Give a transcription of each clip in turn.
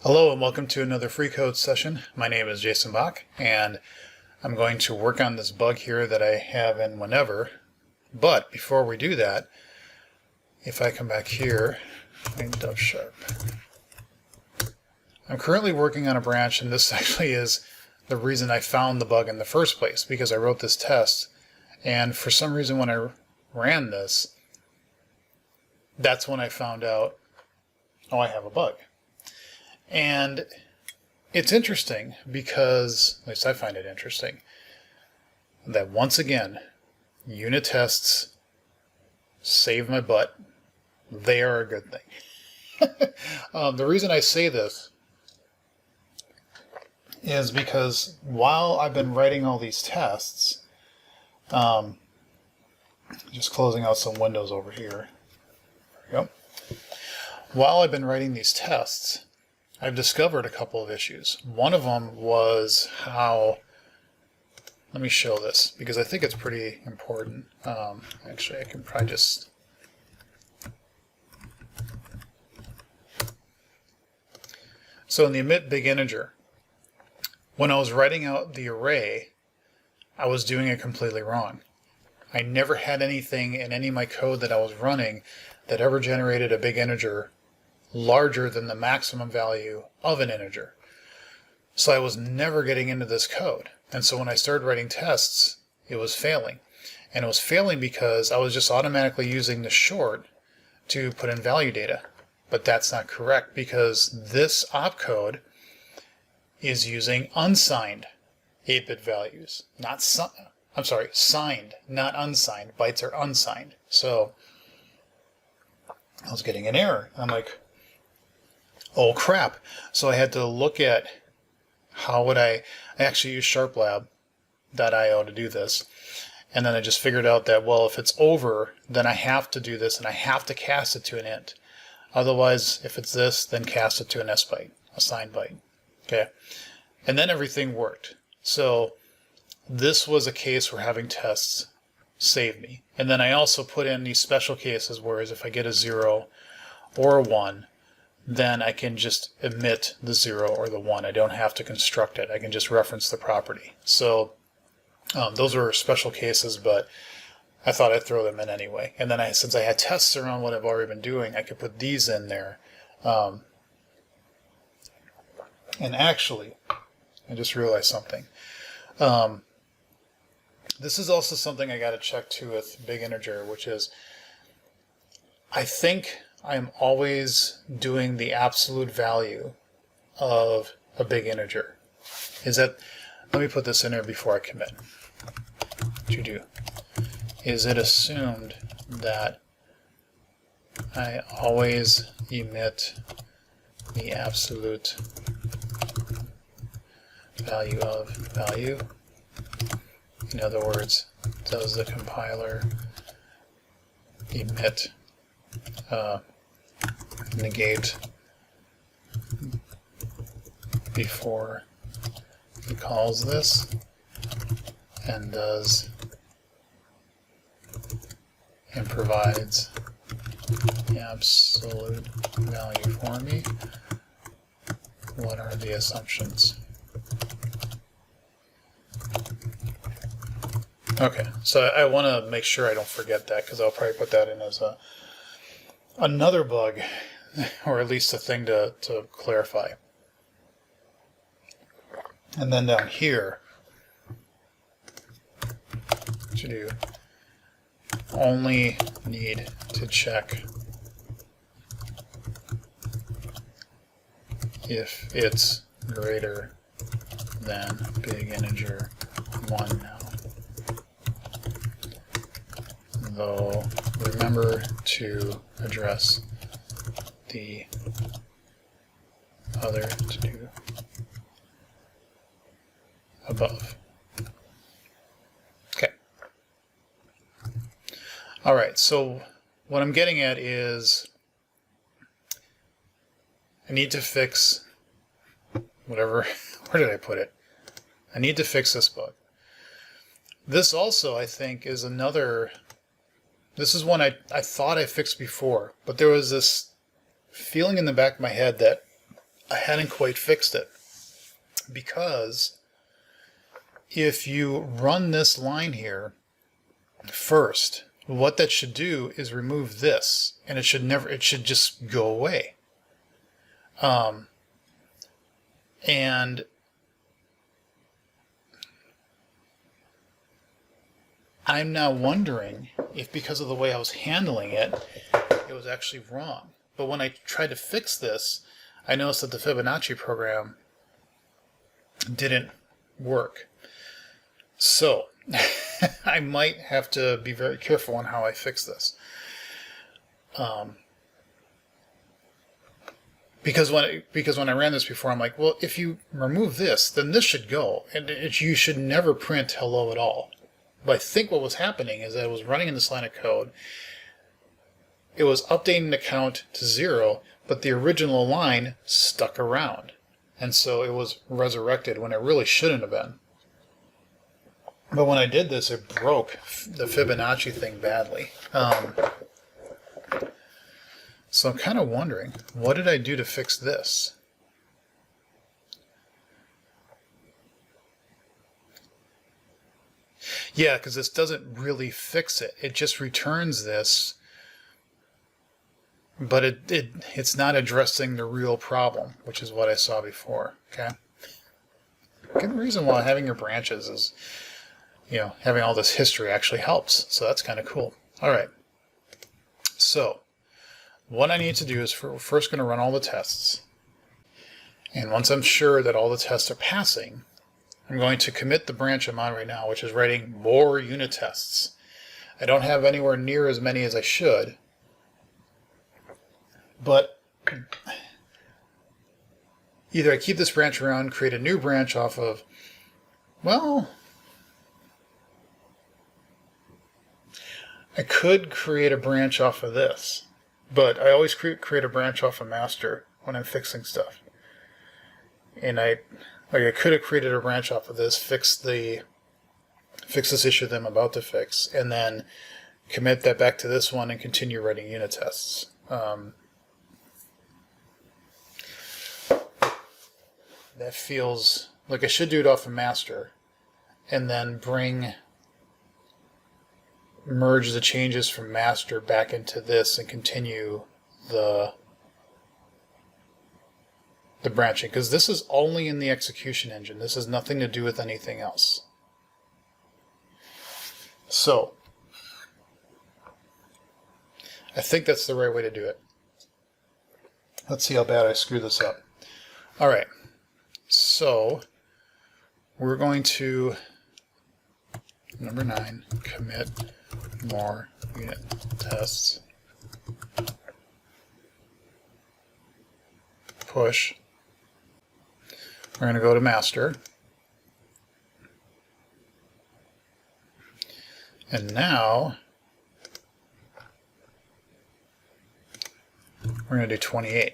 Hello and welcome to another free code session. My name is Jason Bach and I'm going to work on this bug here that I have in Whenever. But before we do that, if I come back here, find dove sharp. I'm currently working on a branch, and this actually is the reason I found the bug in the first place, because I wrote this test and for some reason when I ran this, that's when I found out, oh, I have a bug. And it's interesting because, at least I find it interesting, that once again, unit tests save my butt. They are a good thing. The reason I say this is because while I've been writing all these tests, just closing out some windows over here. There we go. While I've been writing these tests, I've discovered a couple of issues. One of them was how, let me show this because I think it's pretty important. Actually, I can probably just, so in the emit big integer, when I was writing out the array, I was doing it completely wrong. I never had anything in any of my code that I was running that ever generated a big integer larger than the maximum value of an integer. So I was never getting into this code. And so when I started writing tests, it was failing. And it was failing because I was just automatically using the short to put in value data. But that's not correct because this opcode is using unsigned 8-bit values. Signed, not unsigned. Bytes are unsigned. So I was getting an error. I'm like, oh crap. So I had to look at how would I actually use sharplab.io to do this. And then I just figured out that, well, if it's over, then I have to do this and I have to cast it to an int. Otherwise, if it's this, then cast it to an s byte, a signed byte. Okay. And then everything worked. So this was a case where having tests saved me. And then I also put in these special cases, whereas if I get a 0 or a 1, then I can just emit the 0 or the 1. I don't have to construct it. I can just reference the property. So those were special cases, but I thought I'd throw them in anyway. And then since I had tests around what I've already been doing, I could put these in there. And actually, I just realized something. This is also something I got to check too with big integer, which is I think I'm always doing the absolute value of a big integer. Let me put this in there before I commit. To do. Is it assumed that I always emit the absolute value of value? In other words, does the compiler emit negate before he calls this, and provides the absolute value for me? What are the assumptions? Okay, so I want to make sure I don't forget that because I'll probably put that in as another bug, or at least a thing to clarify. And then down here, to do, only need to check if it's greater than big integer 1 now. Though remember to address the other to do above. Okay. All right, so what I'm getting at is I need to fix whatever, where did I put it? I need to fix this bug. This also, I think, is another, this is one I thought I fixed before, but there was this feeling in the back of my head that I hadn't quite fixed it, because if you run this line here first, what that should do is remove this, and it should just go away. And I'm now wondering if, because of the way I was handling it, it was actually wrong. But when I tried to fix this, I noticed that the Fibonacci program didn't work. So I might have to be very careful on how I fix this. Because when I ran this before, I'm like, well, if you remove this, then this should go, and you should never print hello at all. But I think what was happening is that I was running in this line of code. It was updating the count to 0, but the original line stuck around, and so it was resurrected when it really shouldn't have been. But when I did this, it broke the Fibonacci thing badly. So I'm kind of wondering, what did I do to fix this? Yeah, because this doesn't really fix it. It just returns this, but it's not addressing the real problem, which is what I saw before. Okay. Good reason why having your branches is, having all this history actually helps. So that's kind of cool. All right. So what I need to do is we're first going to run all the tests. And once I'm sure that all the tests are passing, I'm going to commit the branch I'm on right now, which is writing more unit tests. I don't have anywhere near as many as I should, but either I keep this branch around, create a new branch off of, well, I could create a branch off of this, but I always create a branch off of master when I'm fixing stuff. And I could have created a branch off of this, fix this issue that I'm about to fix, and then commit that back to this one and continue writing unit tests. That feels like I should do it off of master, and then merge the changes from master back into this and continue the branching, because this is only in the execution engine. This has nothing to do with anything else. So I think that's the right way to do it. Let's see how bad I screw this up. All right. So we're going to, number 9, commit more unit tests. Push. We're going to go to master. And now we're going to do 28.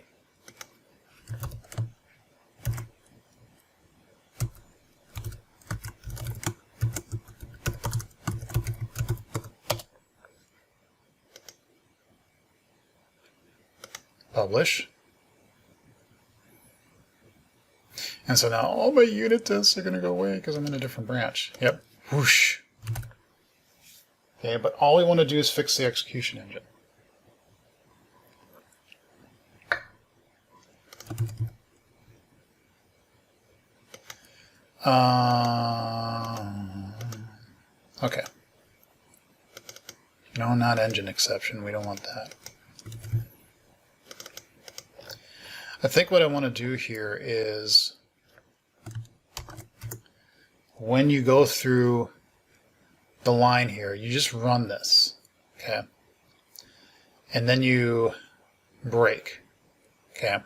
Publish. And so now all my unit tests are going to go away because I'm in a different branch. Yep. Whoosh. Okay, but all we want to do is fix the execution engine. Okay. No, not engine exception. We don't want that. I think what I want to do here is, when you go through the line here, you just run this, okay? And then you break, okay?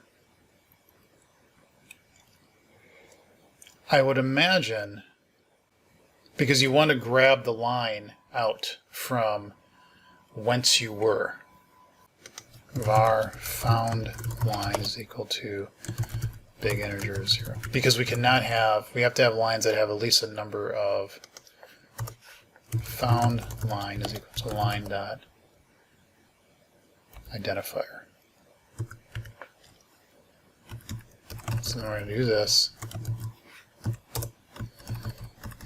I would imagine, because you want to grab the line out from whence you were. Var found line is equal to big integer 0. Because we have to have lines that have at least a number of, found line is equal to line dot identifier. So then we're going to do this.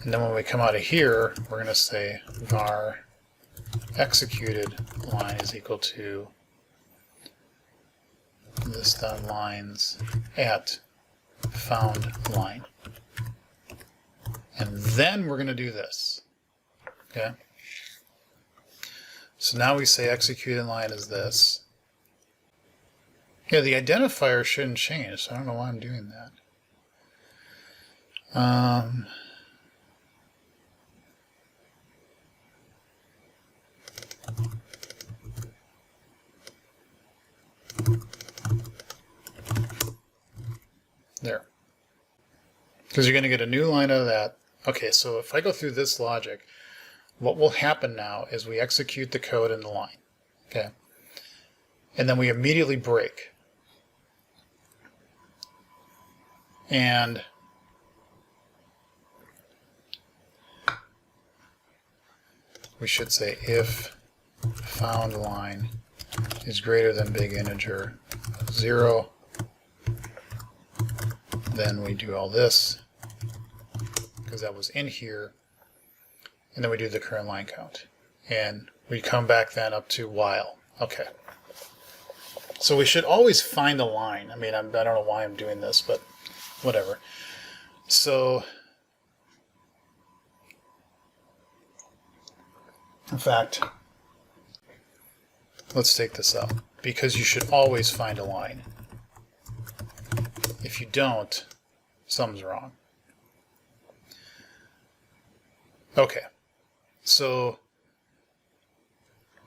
And then when we come out of here, we're going to say var executed line is equal to this dot lines at found line. And then we're going to do this. Okay? So now we say executed line is this. Yeah, the identifier shouldn't change, so I don't know why I'm doing that. There. Because you're going to get a new line out of that. Okay, so if I go through this logic, what will happen now is we execute the code in the line. Okay? And then we immediately break. And we should say if found line is greater than big integer 0, then we do all this, because that was in here, and then we do the current line count. And we come back then up to while. Okay. So we should always find a line. I mean, I don't know why I'm doing this, but whatever. So, in fact, let's take this out, because you should always find a line. If you don't, something's wrong. Okay, so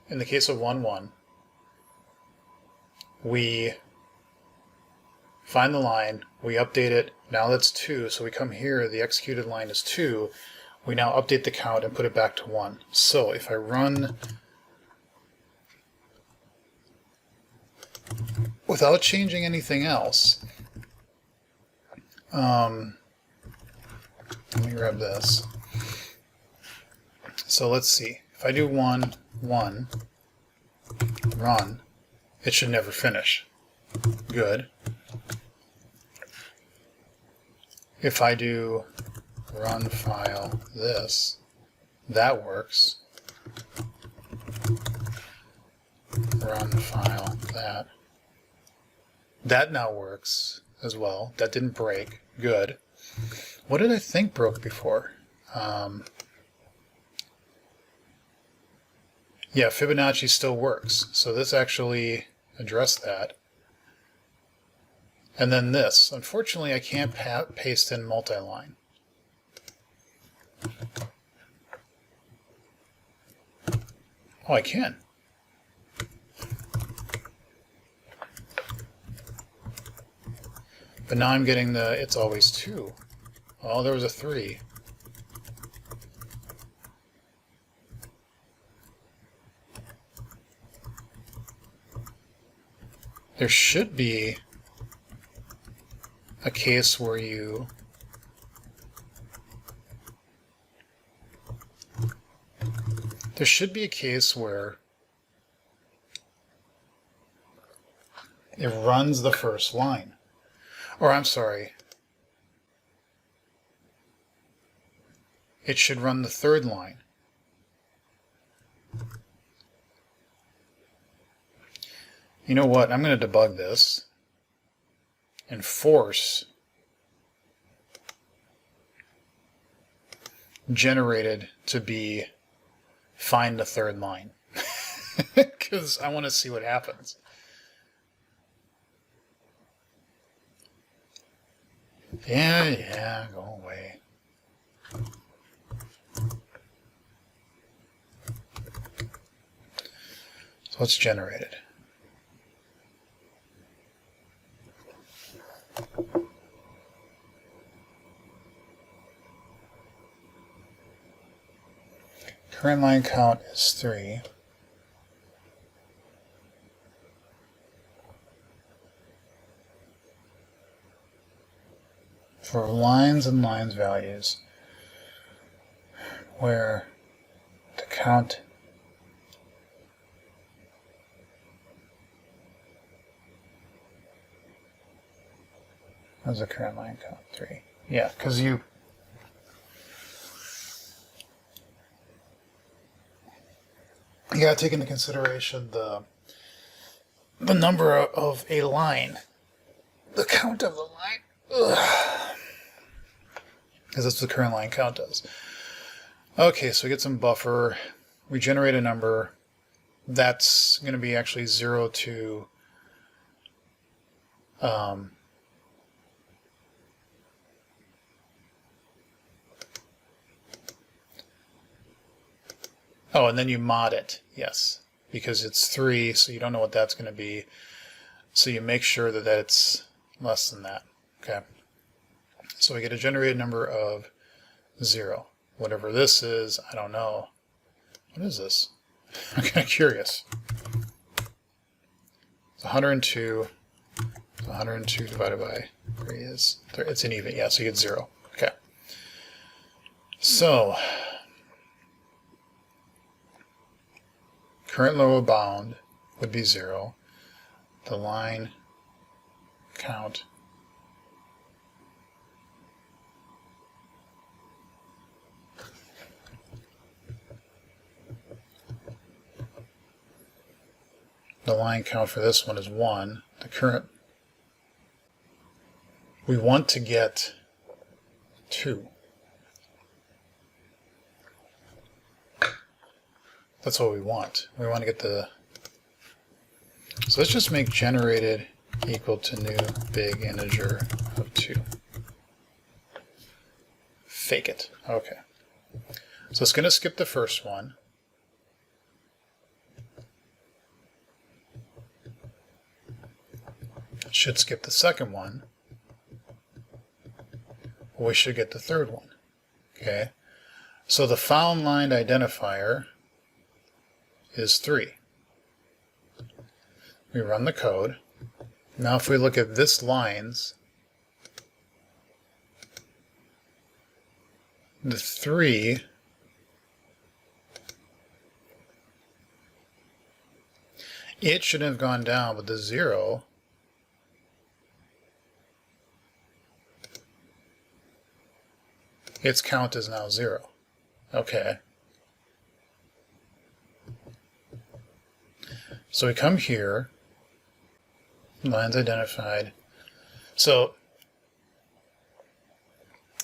in the case of 1, 1, we find the line, we update it, now that's 2, so we come here, the executed line is 2, we now update the count and put it back to 1. So if I run without changing anything else, let me grab this. So let's see. If I do 1, 1, run, it should never finish. Good. If I do run file this, that works. Run file that. That now works as well. That didn't break. Good. What did I think broke before? Yeah, Fibonacci still works. So this actually addressed that. And then this. Unfortunately, I can't paste in multi-line. Oh, I can. But now I'm getting the it's always 2. Oh, there was a 3. There should be a case where you it runs the first line. Or I'm sorry, it should run the third line. You know what? I'm going to debug this and force generated to be find the third line, because I want to see what happens. Yeah, go away. So let's generate it. Current line count is 3. For lines and lines values, where the count How's the current line count? 3. Yeah, because you got to take into consideration the number of a line, the count of the line, because that's what the current line count does. Okay, so we get some buffer, we generate a number. That's going to be actually 0 to oh, and then you mod it, yes, because it's 3, so you don't know what that's going to be. So you make sure that it's less than that. Okay. So we get a generated number of 0. Whatever this is, I don't know. What is this? I'm kind of curious. It's 102. 102 divided by 3 is, it's an even, yeah, so you get 0. Okay. So, current lower bound would be 0. The line count for this one is 1. The current, we want to get 2. That's what we want. We want to get the, so let's just make generated equal to new big integer of 2. Fake it. Okay. So it's going to skip the first one. It should skip the second one. We should get the third one. Okay. So the found line identifier is 3. We run the code. Now if we look at this lines, the 3 it should have gone down, but the 0 its count is now 0. Okay. So we come here, lines identified. So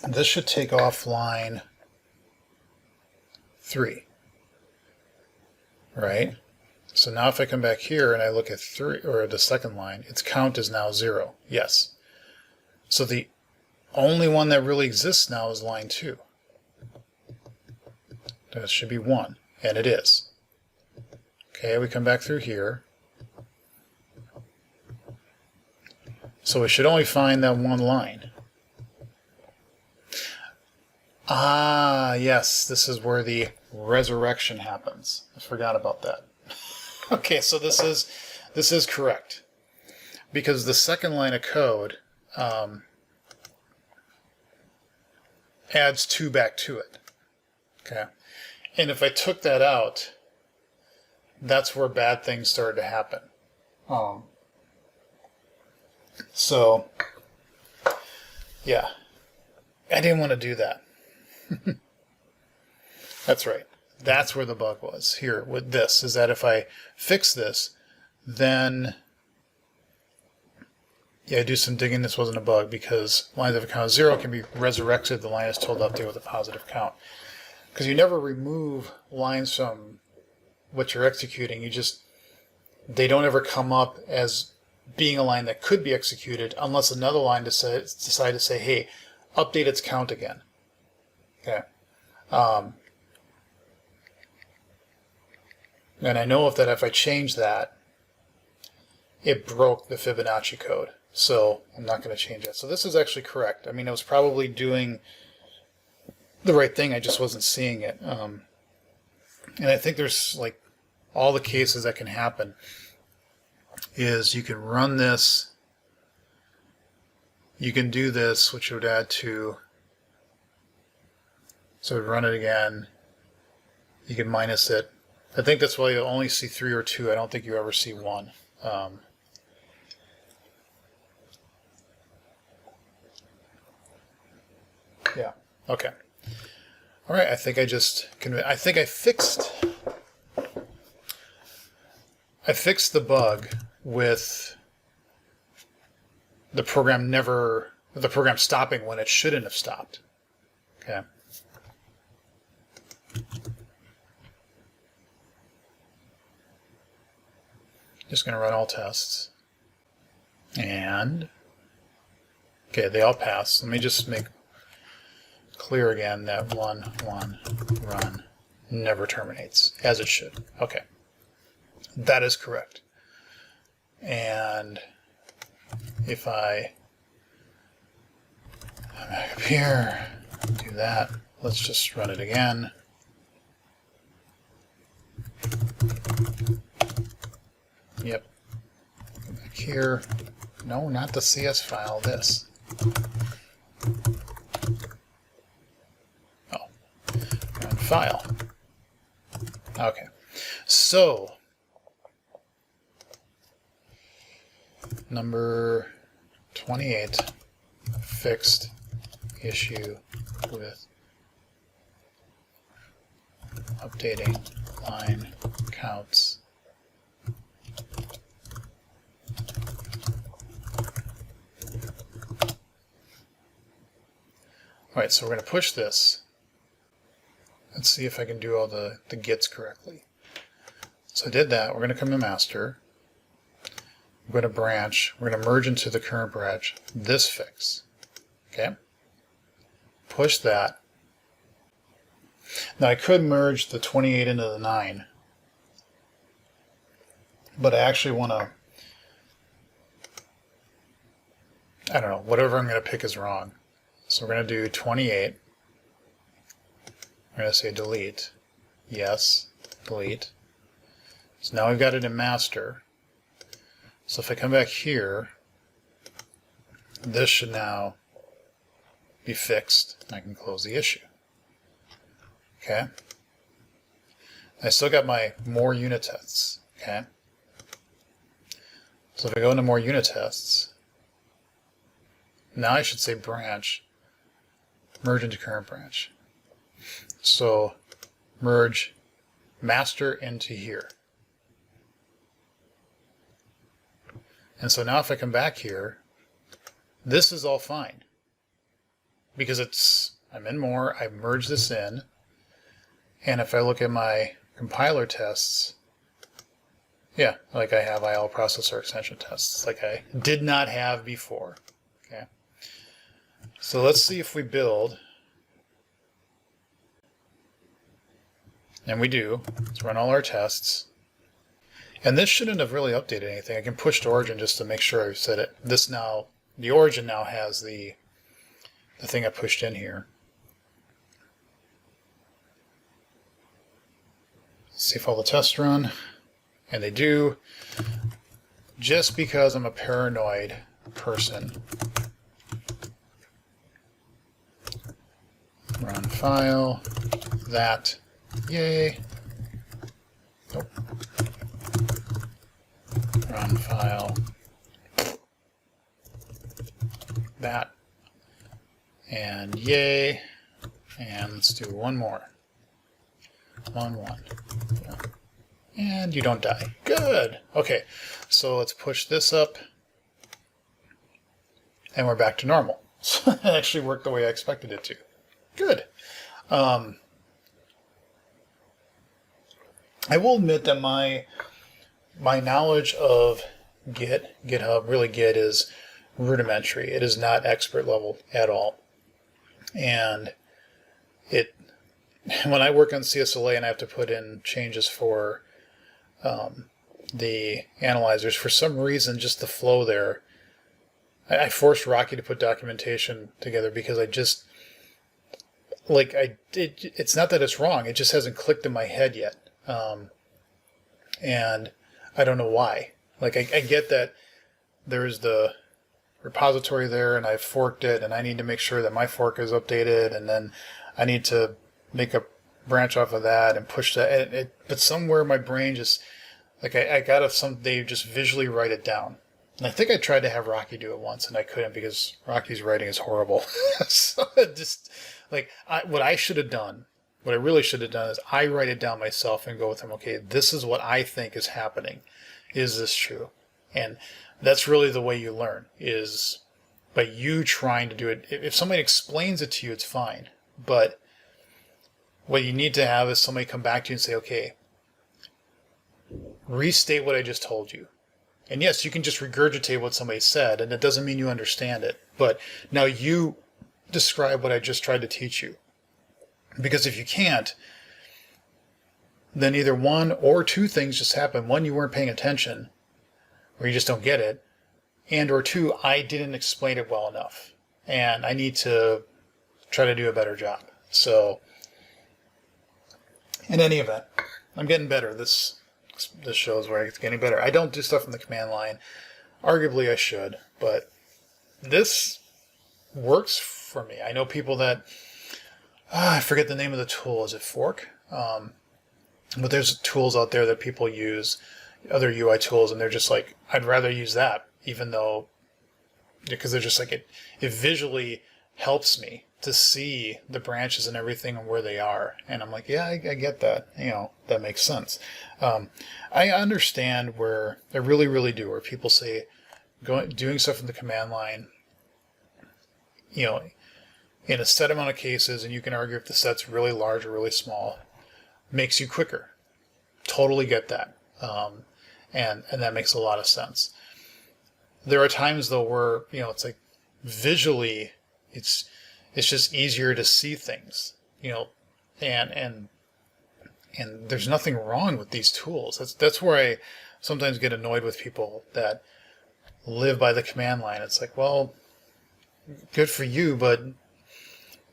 this should take off line 3, right? So now if I come back here and I look at 3, or the second line, its count is now 0. Yes. So the only one that really exists now is line 2. That should be 1, and it is. Okay, we come back through here. So we should only find that one line. Ah, yes, this is where the resurrection happens. I forgot about that. Okay, so this is correct. Because the second line of code adds 2 back to it. Okay, and if I took that out, that's where bad things started to happen. So, yeah, I didn't want to do that. That's right. That's where the bug was here with this, is that if I fix this, then yeah, I do some digging. This wasn't a bug because lines of count 0 can be resurrected. The line is told to update with a positive count. Because you never remove lines from what you're executing. You just, they don't ever come up as being a line that could be executed unless another line decide to say, hey, update its count again. Okay. And I know that if I change that, it broke the Fibonacci code. So I'm not going to change that. So this is actually correct. I mean, it was probably doing the right thing. I just wasn't seeing it. And I think there's like all the cases that can happen is you can run this, you can do this, which would add 2. So run it again. You can minus it. I think that's why you'll only see 3 or 2. I don't think you ever see 1. Okay. All right, I think I fixed the bug with the program stopping when it shouldn't have stopped. Okay. Just going to run all tests. And, okay, they all pass. Let me just make clear again that 1 run never terminates, as it should. Okay. That is correct. And if I come back up here, do that, let's just run it again. Yep. Go back here. No, not the CS file, this. Oh. Run file. Okay. So, number 28, fixed issue with updating line counts. All right, so we're going to push this. Let's see if I can do all the gets correctly. So I did that. We're going to come to master. We're going to branch. We're going to merge into the current branch this fix. Okay? Push that. Now I could merge the 28 into the 9, but I actually want to, I don't know, whatever I'm going to pick is wrong. So we're going to do 28. We're going to say delete. Yes, delete. So now we've got it in master. So if I come back here, this should now be fixed. I can close the issue. Okay. I still got my more unit tests. Okay. So if I go into more unit tests, now I should say branch, merge into current branch. So merge master into here. And so now if I come back here, this is all fine. Because I'm in more, I merged this in, and if I look at my compiler tests, yeah, like I have IL processor extension tests, like I did not have before. Okay. So let's see if we build, and we do. Let's run all our tests. And this shouldn't have really updated anything. I can push to origin just to make sure I said it. This now, the origin now has the thing I pushed in here. See if all the tests run. And they do. Just because I'm a paranoid person. Run file. That. Yay. Nope. Run file. That. And yay. And let's do one more. 1. Yeah. And you don't die. Good. Okay. So let's push this up. And we're back to normal. So it actually worked the way I expected it to. Good. I will admit that my knowledge of GitHub, really Git, is rudimentary. It is not expert level at all. And when I work on CSLA and I have to put in changes for the analyzers, for some reason, just the flow there, I forced Rocky to put documentation together because I just, it's not that it's wrong, it just hasn't clicked in my head yet. And I don't know why. I get that there's the repository there and I've forked it and I need to make sure that my fork is updated, and then I need to make a branch off of that and push that. But somewhere my brain just, I gotta someday just visually write it down. And I think I tried to have Rocky do it once and I couldn't because Rocky's writing is horrible. So what I should have done, what I really should have done is I write it down myself and go with them, okay, this is what I think is happening. Is this true? And that's really the way you learn, is by you trying to do it. If somebody explains it to you, it's fine. But what you need to have is somebody come back to you and say, okay, restate what I just told you. And yes, you can just regurgitate what somebody said, and it doesn't mean you understand it. But now you describe what I just tried to teach you. Because if you can't, then either one or two things just happen. One, you weren't paying attention, or you just don't get it. And or two, I didn't explain it well enough. And I need to try to do a better job. So, in any event, I'm getting better. This shows where it's getting better. I don't do stuff in the command line. Arguably I should, but this works for me. I know people that, I forget the name of the tool. Is it Fork? But there's tools out there that people use, other UI tools, and they're just like, I'd rather use that, even though, because they're just like, it visually helps me to see the branches and everything and where they are. And I'm like, yeah, I get that. That makes sense. I understand where, I really, really do, where people say doing stuff in the command line, in a set amount of cases, and you can argue if the set's really large or really small, makes you quicker. Totally get that. And that makes a lot of sense. There are times though where, it's like visually it's just easier to see things, and there's nothing wrong with these tools. That's where I sometimes get annoyed with people that live by the command line. It's like, well, good for you, but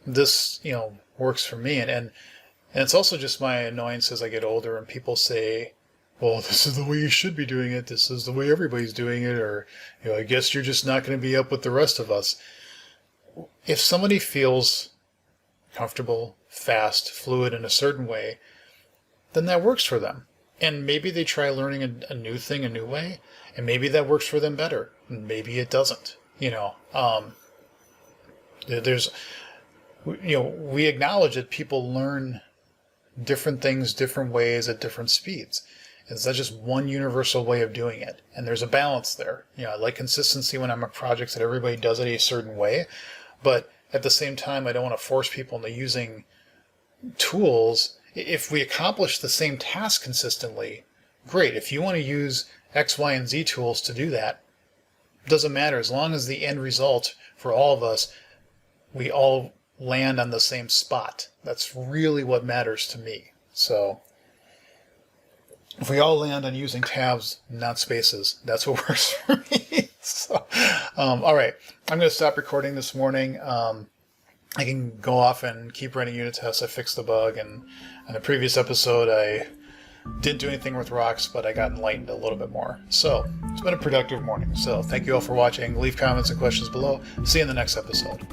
this, works for me. And it's also just my annoyance as I get older and people say, well, this is the way you should be doing it. This is the way everybody's doing it. Or, I guess you're just not going to be up with the rest of us. If somebody feels comfortable, fast, fluid in a certain way, then that works for them. And maybe they try learning a new thing, a new way, and maybe that works for them better. And maybe it doesn't. We acknowledge that people learn different things, different ways at different speeds. It's not just one universal way of doing it. And there's a balance there. I like consistency when I'm on projects that everybody does it a certain way. But at the same time, I don't want to force people into using tools. If we accomplish the same task consistently, great. If you want to use X, Y, and Z tools to do that, doesn't matter. As long as the end result for all of us, we all land on the same spot. That's really what matters to me. So if we all land on using tabs, not spaces, that's what works for me. So, all right, I'm going to stop recording this morning. I can go off and keep running unit tests. I fixed the bug, and in the previous episode, I didn't do anything with rocks, but I got enlightened a little bit more. So it's been a productive morning. So thank you all for watching. Leave comments and questions below. See you in the next episode.